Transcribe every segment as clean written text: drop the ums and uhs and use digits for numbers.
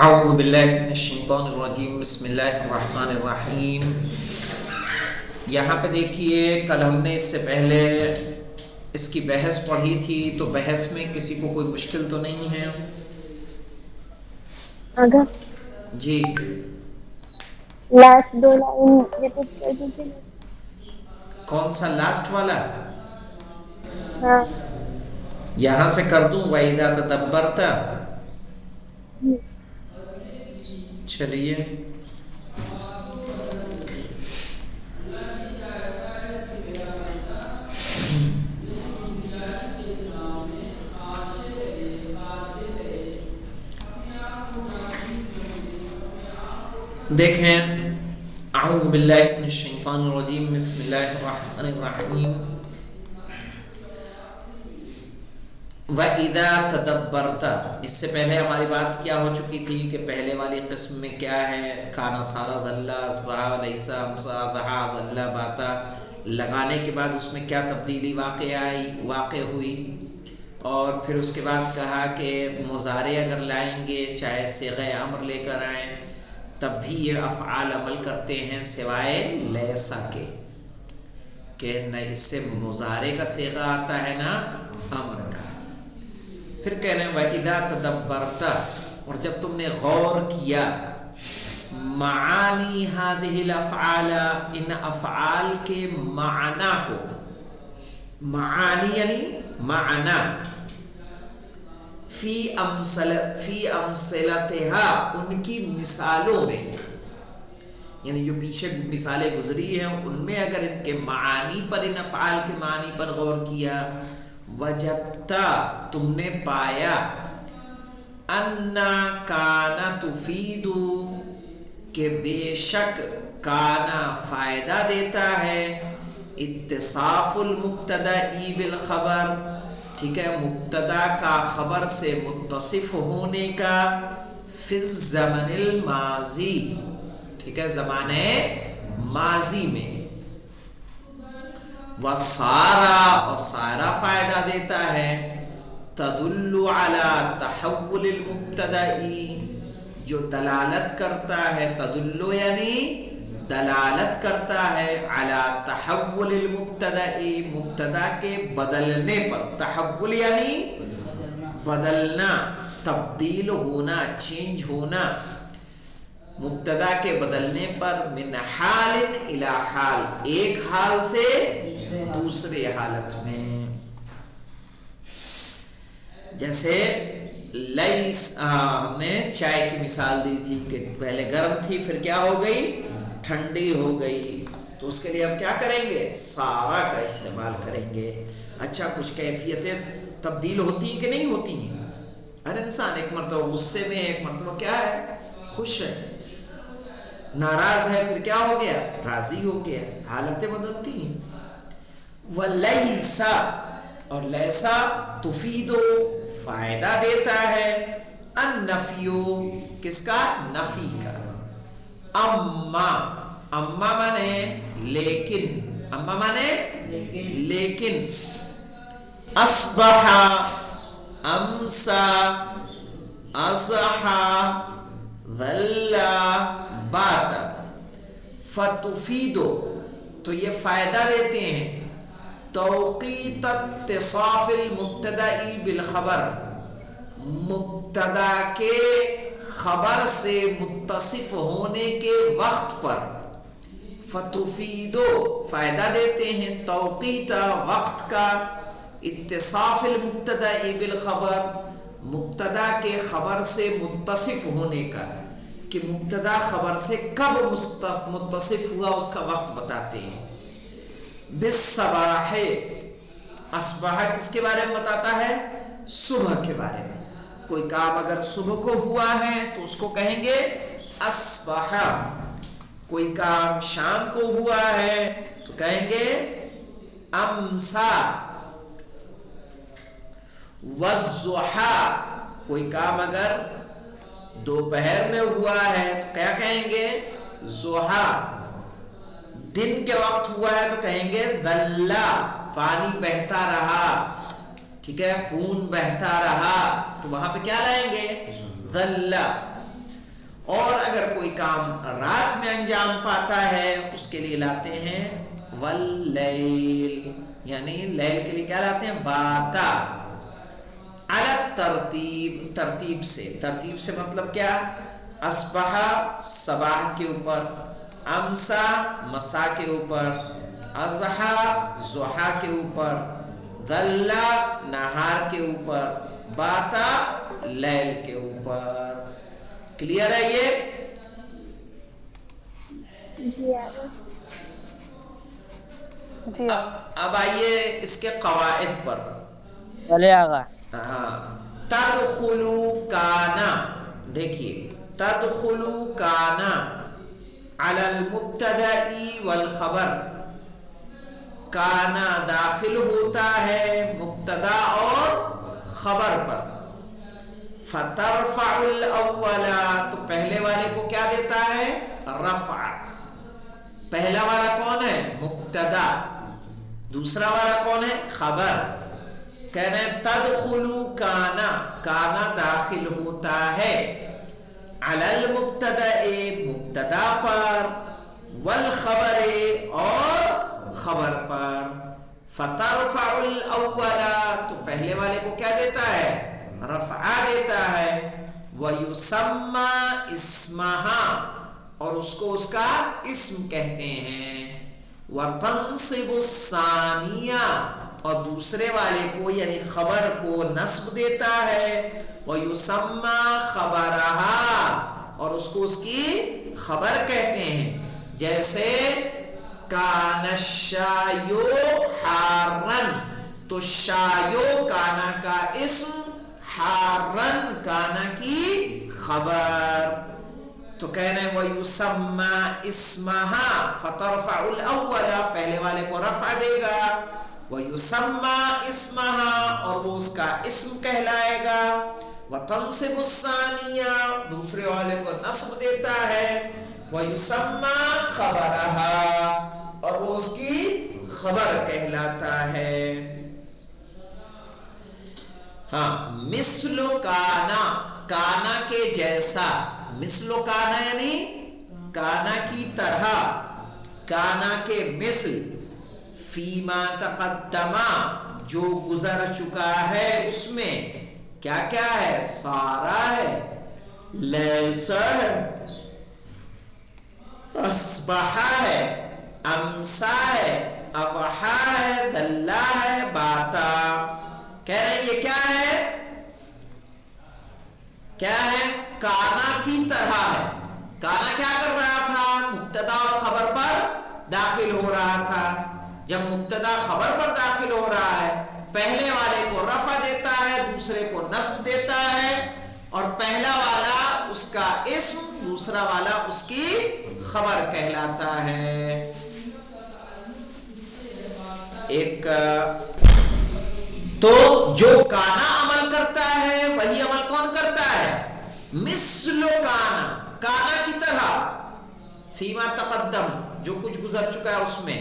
اعوذ باللہ من الشیطان الرجیم بسم اللہ الرحمن الرحیم۔ یہاں پہ دیکھیے، کل ہم نے اس سے پہلے اس کی بحث پڑھی تھی، تو بحث میں کسی کو کوئی مشکل تو نہیں ہے؟ اگر جی لاسٹ دو لائن ریپیٹ کر دیجیے۔ کون سا لاسٹ والا؟ ہاں یہاں سے کر دوں وَإِذَا تَدَبَّرْتَ؟ چلیے دیکھیں، اعوذ باللہ من الشیطان الرجیم بسم اللہ الرحمن الرحیم۔ وَإِذَا تَدَبَّرْتَ، اس سے پہلے ہماری بات کیا ہو چکی تھی کہ پہلے والی قسم میں کیا ہے، کانا سارا ذلہ اصبحا لیسا امسا ضحا ذلہ باتا، لگانے کے بعد اس میں کیا تبدیلی واقع ہوئی، اور پھر اس کے بعد کہا کہ مضارع اگر لائیں گے چاہے صیغہ امر لے کر آئیں تب بھی یہ افعال عمل کرتے ہیں سوائے لیسا کے، کہ نہ اس سے مضارع کا صیغہ آتا ہے نہ امر کا۔ پھر کہہ رہے ہیں وَإِذَا تَدَبَّرْتَ، اور جب تم نے غور کیا معانی هذه الافعال، ان افعال کے معنی کو، معانی یعنی معنی، فی امثلتها، ان کی مثالوں میں، یعنی جو پیچھے مثالیں گزری ہیں ان میں اگر ان کے معانی پر، ان افعال کے معنی پر غور کیا، وجبتا، تم نے پایا، انا کانا تفیدو، کہ بے شک کانا فائدہ دیتا ہے، اتصاف المبتدائی بالخبر، ٹھیک ہے، مبتدا کا خبر سے متصف ہونے کا، فی الزمن الماضی، ٹھیک ہے، زمانے ماضی میں، وسارا، اور سارا فائدہ دیتا ہے، تدل علی تحول المبتدائی، جو دلالت کرتا ہے، تدل یعنی دلالت کرتا ہے، علی تحول المبتدائی، مبتدا کے بدلنے پر، تحول یعنی بدلنا، تبدیل ہونا، چینج ہونا، مبتدا کے بدلنے پر، من حال الی حال، ایک حال سے دوسرے حالت میں، جیسے لیس، ہم نے چائے کی مثال دی تھی کہ پہلے گرم تھی پھر کیا ہو گئی، ٹھنڈی ہو گئی، تو اس کے لیے اب کیا کریں گے، سارا کا استعمال کریں گے۔ اچھا، کچھ کیفیتیں تبدیل ہوتی ہیں کہ نہیں ہوتی ہیں؟ ہر انسان ایک مرتبہ غصے میں، ایک مرتبہ کیا ہے، خوش ہے، ناراض ہے پھر کیا ہو گیا، راضی ہو گیا، حالتیں بدلتی ہیں۔ وَلَيْسَ، اور لیسا تفیدو، فائدہ دیتا ہے، النفیو، کس کا، نفی کا، اما، اما مانے لیکن، اما مانے لیکن، اصبح، امسا، اضحا، ظل، بات، فتفیدو، تو یہ فائدہ دیتے ہیں، توقیت اتصاف المبتدائی بالخبر، مبتدا کے خبر سے متصف ہونے کے وقت پر، فتفیدو، فائدہ دیتے ہیں، توقیت، وقت کا، اتصاف المبتدائی بالخبر، مبتدا کے خبر سے متصف ہونے کا، کہ مبتدا خبر سے کب متصف ہوا اس کا وقت بتاتے ہیں۔ بالصباح، اصبح کس کے بارے میں بتاتا ہے، صبح کے بارے میں، کوئی کام اگر صبح کو ہوا ہے تو اس کو کہیں گے اصبح، کوئی کام شام کو ہوا ہے تو کہیں گے امسا، والضحا، کوئی کام اگر دوپہر میں ہوا ہے تو کیا کہیں گے، ضحا، دن کے وقت ہوا ہے تو کہیں گے دلہ، پانی بہتا رہا، ٹھیک ہے، خون بہتا رہا، تو وہاں پہ کیا لائیں گے، دلہ۔ اور اگر کوئی کام رات میں انجام پاتا ہے اس کے لیے لاتے ہیں واللیل، یعنی لیل کے لیے کیا لاتے ہیں؟ باتا. علی ترتیب، ترتیب سے مطلب کیا؟ اصبح صباح کے اوپر، امسا مسا کے اوپر، اضحا ضحا کے اوپر، ظلا نہار کے اوپر، باتا لیل کے اوپر. کلیئر ہے یہ؟ جی آگے. جی آگے. اب آئیے اس کے قواعد پر. چلے آگا. ہاں، تدخلو کانا، دیکھیے تدخلو کانا علی المبتدأ والخبر، کانا داخل ہوتا ہے مبتدا اور خبر پر. فترفع الاول، تو پہلے والے کو کیا دیتا ہے؟ رفع. پہلا والا کون ہے؟ مبتدا. دوسرا والا کون ہے؟ خبر. کہہ رہے ہیں تدخلو کانا، کانا داخل ہوتا ہے علی المبتدا، مبتدا پر، والخبر اور خبر پر. فترفع الاول، تو پہلے والے کو کیا دیتا ہے؟ رفع دیتا ہے. وَيُسَمَّى اسمها، اور اس کو اس کا اسم کہتے ہیں. وَتَنصِبُ الثَّانِيَةَ، اور دوسرے والے کو یعنی خبر کو نصب دیتا ہے. وَيُسَمَّى خَبَرَهَا، اور اس کو اس کی خبر کہتے ہیں. جیسے کان الشایو حارن، تو شایو کانا کا اسم، حارن کانا کی خبر. تو کہہ رہے ہیں وَيُسَمَّى اسْمَهَا، فَتَرْفَعُ الْأَوَّلَ، پہلے والے کو رفع دے گا. وَيُسَمَّى اسْمَهَا، اور وہ اس کا اسم کہلائے گا. وَتَنصِبُ الثَّانِيَةَ، دوسرے والے کو نصب دیتا ہے. وَيُسَمَّى خَبَرَهَا، اور وہ اس کی خبر کہلاتا ہے. ہاں، مثل کانا، کانا کے جیسا. مثل کانا یعنی کانا کی طرح، کانا کے مثل. فیما تقدما، جو گزر چکا ہے اس میں کیا کیا ہے؟ سارا ہے، لیسا ہے، اصبح ہے، امسا ہے، اضحا ہے، دلا ہے، باتا. کہہ رہے ہیں یہ کیا ہے؟ کیا ہے؟ کانا کی طرح ہے. کانا کیا کر رہا تھا؟ مبتدا اور خبر پر داخل ہو رہا تھا. جب مبتدا خبر پر داخل ہو رہا ہے، پہلے والے کو رفع دیتا ہے، دوسرے کو نصب دیتا ہے، اور پہلا والا اس کا اسم، دوسرا والا اس کی خبر کہلاتا ہے. ایک تو جو کانا عمل کرتا ہے وہی عمل کون کرتا ہے؟ مثل کانا، کانا کی طرح. فیما تقدم، جو کچھ گزر چکا ہے اس میں.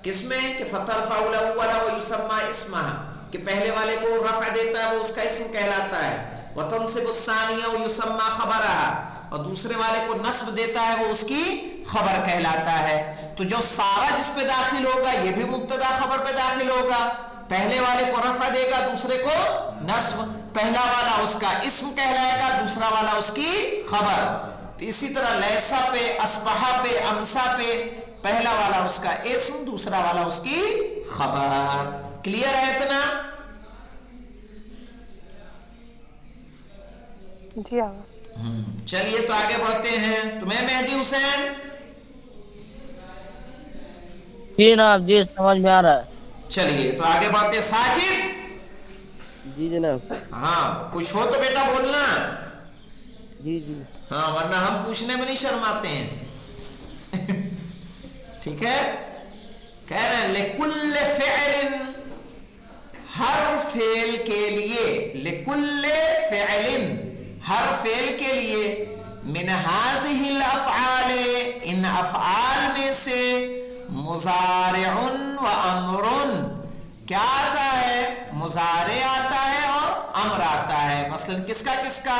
کس میں؟ کہ فترفع الاول ویسمى اسمها، کہ پہلے والے کو رفع دیتا ہے وہ اس کا اسم کہلاتا ہے. وتنصب الثانیہ ویسمى خبرها، اور دوسرے والے کو نصب دیتا ہے وہ اس کی خبر کہلاتا ہے. تو جو سارا جس پہ داخل ہوگا یہ بھی مبتدا خبر پہ داخل ہوگا. پہلے والے کو رفع دے گا، دوسرے کو نصب. پہلا والا اس کا اسم کہلائے گا، دوسرا والا اس کی خبر. اسی طرح لیسا پہ، اصبحا پہ، امسا پہ پہلا والا اس کا اسم، دوسرا والا اس کی خبر. کلیئر ہے اتنا؟ جی آگے. چلیے تو آگے بڑھتے ہیں. تمہیں مہدی حسین؟ جی جناب، جی سمجھ میں آ رہا ہے. چلیے تو آگے بڑھتے ہیں. ساجد؟ جی جناب. ہاں، کچھ ہو تو بیٹا بولنا. جی جی. ہاں، ورنہ ہم پوچھنے میں نہیں شرماتے ہیں. ٹھیک ہے. کہہ رہے ہیں لکل فعل، ہر فعل کے لیے، لکل فعل ہر فعل کے لیے، من هذه الافعال ان افعال میں سے، مضارع و امر، کیا آتا ہے؟ مضارع آتا ہے اور امر آتا ہے. مثلا کس کا کس کا؟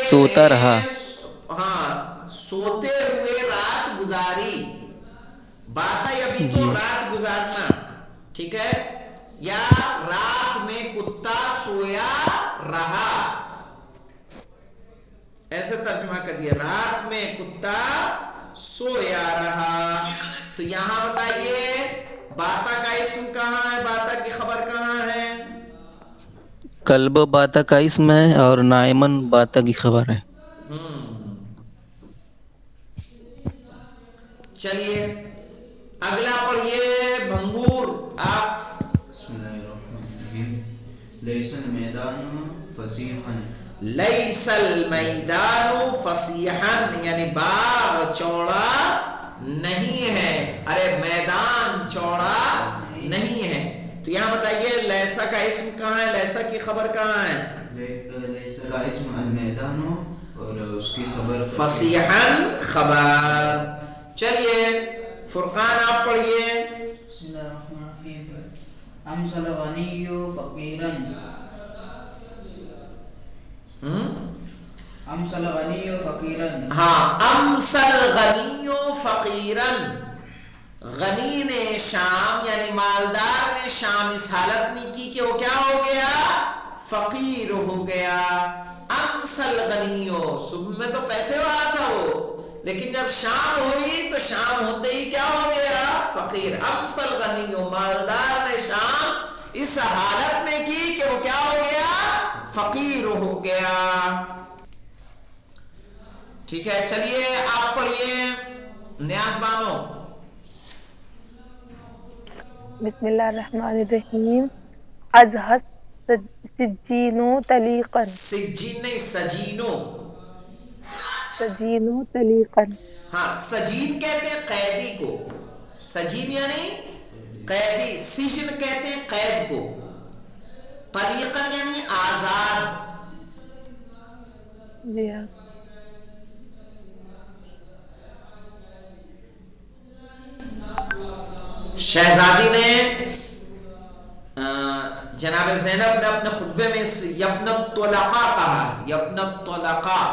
سوتا رہا. ہاں سوتے ہوئے رات گزاری. باتا یبی تو رات گزارنا، ٹھیک ہے، یا رات میں کتا سویا رہا، ایسے ترجمہ کر دیا، رات میں کتا سویا رہا. تو یہاں بتائیے باتا کا اسم کہاں ہے، باتا کی خبر کہاں ہے؟ کلب باتا کا اسم ہے اور نائمن باتا کی خبر ہے. چلیے اگلا پڑھیے بھنگور آپ. بسم اللہ الرحمن الرحیم. لیس المیدان فصیحا، لیس المیدان فصیحا یعنی باغ چوڑا نہیں ہے، ارے میدان چوڑا نہیں ہے. تو یہاں بتائیے لیسا کا اسم کہاں ہے، لیسا کی خبر کہاں ہے؟ لیسا کا اسم المیدان اور اس کی خبر فصیحا خبر. چلیے فرقان آپ پڑھیے. بسم اللہ الرحمن الرحیم. امثل غنی فقیرا، امثل غنی فقیرا. ہاں امثل غنی فقیرا، غنی نے شام یعنی مالدار نے شام اس حالت میں کی کہ وہ کیا ہو گیا، فقیر ہو گیا. امثل غنی، صبح میں تو پیسے والا تھا وہ، لیکن جب شام ہوئی تو شام ہوتے ہی کیا ہو گیا، فقیر. امثل غنی، مالدار نے شام اس حالت میں کی کہ وہ کیا ہو گیا، فقیر ہو گیا. ٹھیک ہے چلیے آپ پڑھیے نیاز بانو. بسم اللہ الرحمن الرحیم. ازہد سجینو تلیقن، سجین نہیں سجینو. سجینو تلیقن. ہاں سجین کہتے ہیں قیدی کو، سجین یعنی قیدی، سجن کہتے ہیں قید کو، طلیقن یعنی آزاد. جی ہاں. شہزادی نے جناب زینب نے اپنے خطبے میں یبن الطلقاء کہا، یبن الطلقاء،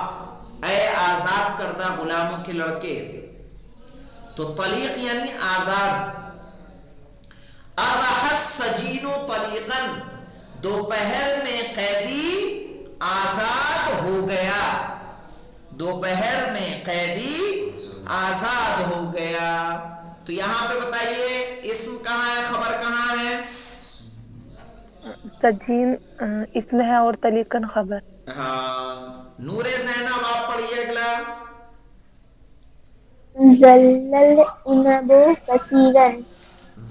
اے آزاد کردہ غلاموں کے لڑکے. تو طلیق یعنی آزاد. ارح السجین طلیقا، دوپہر میں قیدی آزاد ہو گیا، دوپہر میں قیدی آزاد ہو گیا. تو یہاں پہ بتائیے اسم کہاں ہے، خبر کہاں ہے؟ سجین اسم ہے اور تلیقن خبر. ہاں نور زینب آپ پڑھیے اگلا. ذل العنب کثیرا،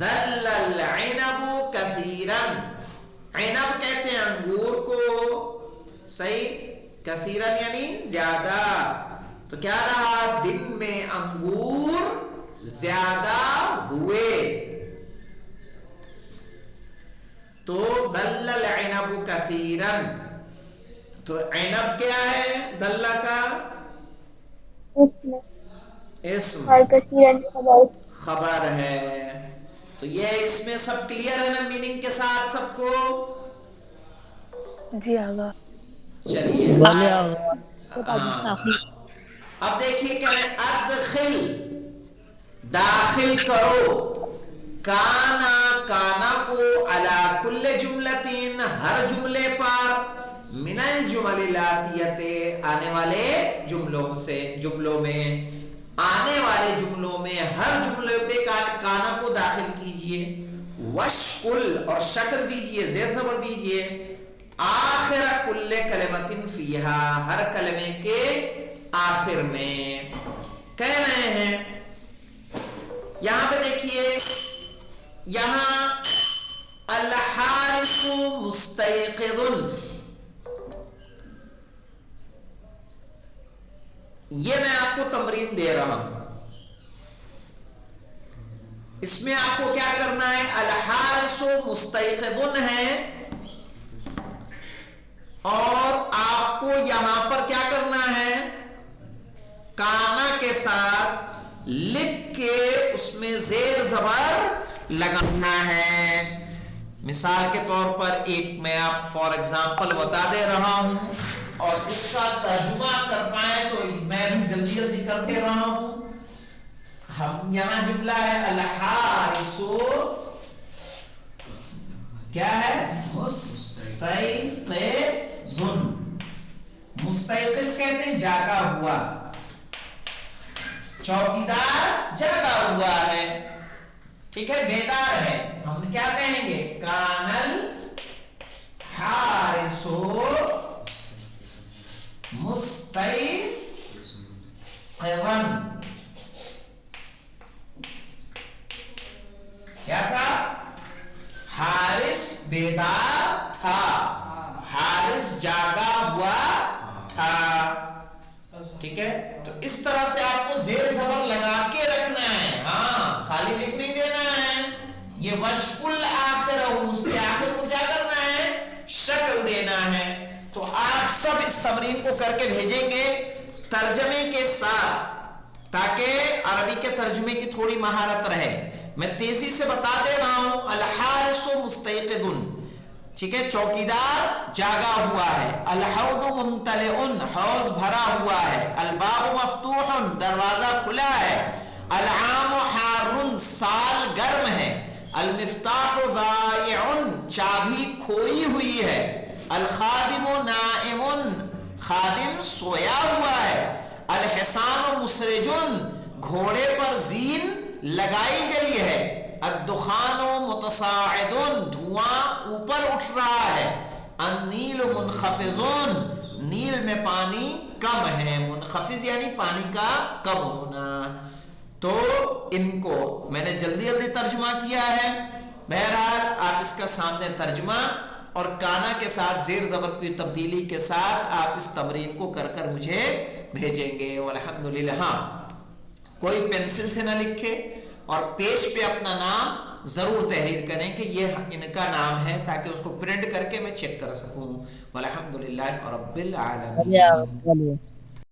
ذل العنب کثیرا، عنب کہتے ہیں انگور کو، صحیح، کثیرا یعنی زیادہ. تو کیا رہا، دن میں انگور زیادہ ہوئے. تو ذل العنب کثیرا، تو عنب کیا ہے، ذل کا اسم اور کثیرا خبر ہے. تو یہ اس میں سب کلیئر ہے نا میننگ کے ساتھ سب کو؟ جی آگا. چلیے ہاں. اب دیکھیے کہہ رہے ہیں ادخل، داخل کرو، کانا، کانا کو، علی کل جملتین، ہر جملے پر، من الجمل الاتیہ، آنے والے جملوں سے، جملوں میں، آنے والے جملوں میں ہر جملے پہ کانا کو داخل کیجئے. وشکل، اور شکل دیجئے، زیر زبر دیجئے، آخر کل کلمۃ فیہا، ہر کلمے کے آخر میں. کہہ رہے ہیں یہاں پہ دیکھیے، یہاں الحارث مستيقظ، یہ میں آپ کو تمرین دے رہا ہوں. اس میں آپ کو کیا کرنا ہے، الحارث مستيقظ ہے، اور آپ کو یہاں پر کیا کرنا ہے، کانا کے ساتھ لکھ کے اس میں زیر زبر لگانا ہے. مثال کے طور پر ایک میں آپ فار ایگزامپل بتا دے رہا ہوں. اور اس کا ترجمہ کر پائیں تو میں بھی جلدی جلدی کرتے رہا ہوں. ہم یہاں جملہ ہے الحارس کیا ہے؟ مستيقظ. مستيقظ کہتے ہیں جاگا ہوا، چوکیدار جاگا ہوا ہے، ٹھیک ہے، بیدار ہے. ہم کیا کہیں گے؟ کان الحارس مستيقظا. کیا تھا؟ حارس بیدار تھا، حارس جاگا ہوا تھا. ٹھیک ہے، تو اس طرح سے آپ کو زیر زبر لگا کے رکھنا ہے. ہاں، خالی لکھ نہیں دینا ہے. یہ وشف الآخر، اس کے آخر کو کیا کرنا ہے؟ شکل دینا ہے. تو آپ سب اس تمرین کو کر کے بھیجیں گے ترجمے کے ساتھ، تاکہ عربی کے ترجمے کی تھوڑی مہارت رہے. میں تیزی سے بتا دے رہا ہوں. الحارس مستيقظ، ٹھیک ہے، چوکیدار جاگا ہوا ہے. الحوض ممتلئ، حوض بھرا ہوا ہے. الباب مفتوح، دروازہ کھلا ہے. العام حار، سال گرم ہے. المفتاح ضائع، چابی کھوئی ہوئی ہے. الخادم نائم، خادم سویا ہوا ہے. الحصان مسرج، گھوڑے پر زین لگائی گئی ہے. الدخان متصاعد، دھواں اوپر اٹھ رہا ہے. النیل منخفض، نیل میں پانی کم ہے. منخفض یعنی پانی کا کم ہونا. تو ان کو میں نے جلدی جلدی ترجمہ کیا ہے. بہرحال آپ اس کا سامنے ترجمہ اور کانا کے ساتھ زیر زبر کی تبدیلی کے ساتھ آپ اس تمرین کو کر کر مجھے بھیجیں گے. والحمدللہ. ہاں، کوئی پینسل سے نہ لکھے اور پیج پہ اپنا نام ضرور تحریر کریں کہ یہ ان کا نام ہے، تاکہ اس کو پرنٹ کر کے میں چیک کر سکوں. والحمدللہ رب العالمین.